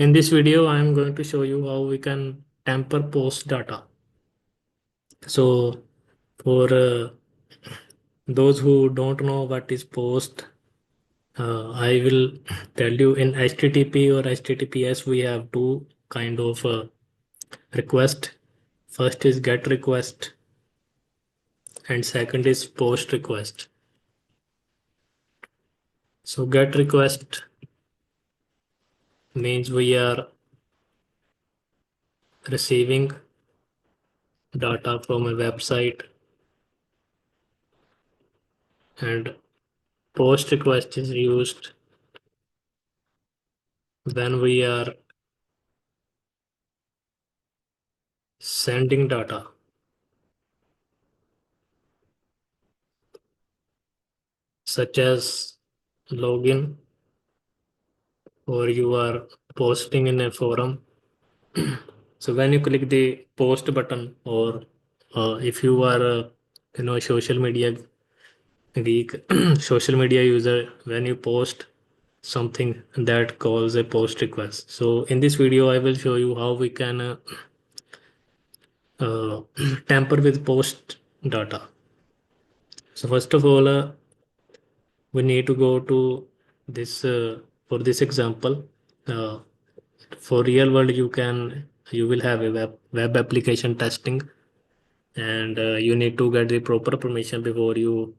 In this video, I am going to show you how we can tamper post data. So for those who don't know what is post, I will tell you in HTTP or HTTPS, we have two kind of request. First is get request and second is post request. So get request means we are receiving data from a website, and post request is used when we are sending data such as login, or you are posting in a forum. So when you click the post button, or if you are social media geek, social media user, when you post something, that calls a post request. So in this video I will show you how we can uh, tamper with post data. So first of all, we need to go to this for this example. uh, for real world, you will have a web application testing, and you need to get the proper permission before you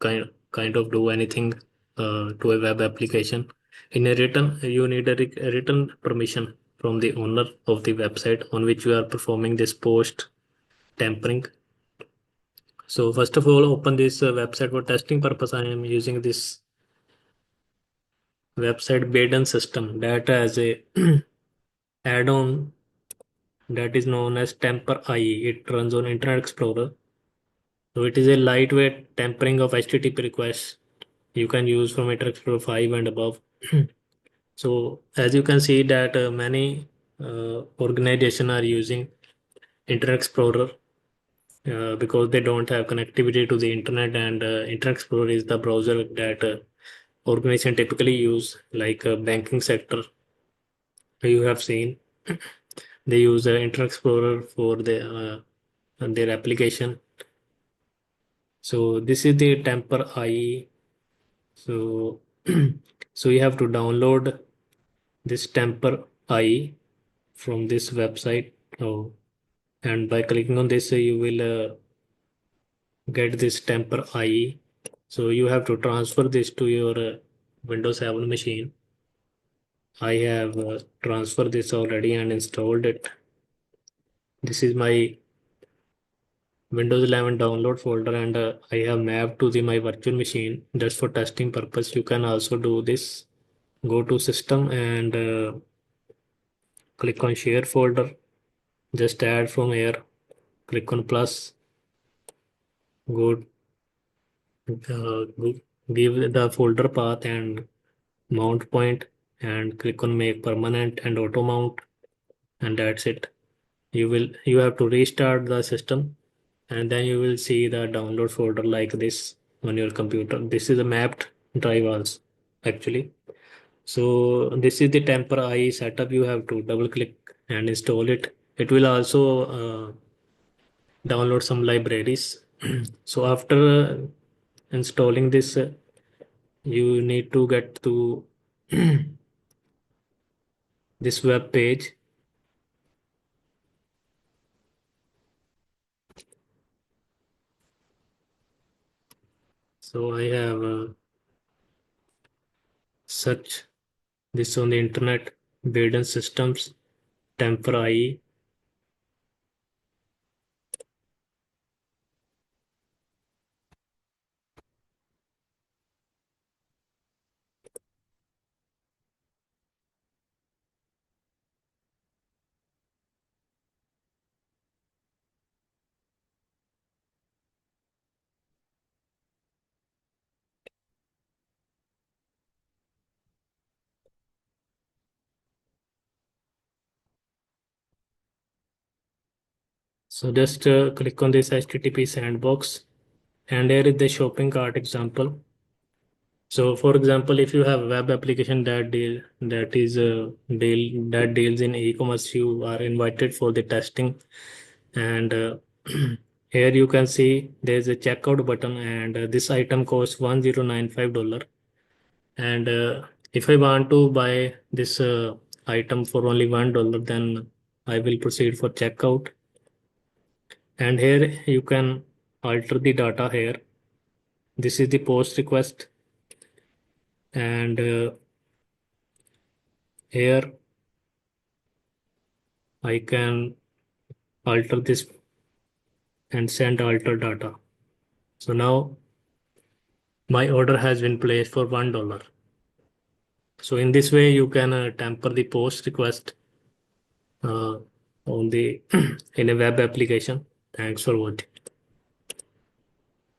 kind of do anything to a web application. In a written, you need a written permission from the owner of the website on which you are performing this post tampering. So first of all, open this website. For testing purpose, I am using this website Baden system that has a add-on that is known as Tamper IE. It runs on Internet Explorer. So it is a lightweight tampering of HTTP requests you can use from Internet Explorer 5 and above. So as you can see that many organizations are using Internet Explorer because they don't have connectivity to the internet, and Internet Explorer is the browser that organization typically use, like banking sector. You have seen they use Internet Explorer for their application. So this is the Tamper IE. So so you have to download this Tamper IE from this website. Oh, and by clicking on this, you will get this Tamper IE. So you have to transfer this to your Windows 7 machine. I have transferred this already and installed it. This is my Windows 11 download folder, and I have mapped to my virtual machine just for testing purpose. You can also do this. Go to system and click on share folder. Just add from here. Click on plus. Go give the folder path and mount point, and click on make permanent and auto mount, and that's it. You have to restart the system, and then you will see the download folder like this on your computer. This is a mapped drive also, actually. So this is the Tamper IE setup. You have to double click and install it. It will also download some libraries. So after installing this, you need to get to this web page. So I have searched this on the internet, Baden Systems, Tamper IE. So just click on this HTTP sandbox, and here is the shopping cart example. So, for example, if you have a web application that deals in e-commerce, you are invited for the testing, and here you can see there's a checkout button, and this item costs $1095. And if I want to buy this item for only $1, then I will proceed for checkout. And here you can alter the data here. This is the post request, and here I can alter this and send alter data. So now my order has been placed for $1. So in this way, you can tamper the post request uh, on the in a web application. Thanks for watching.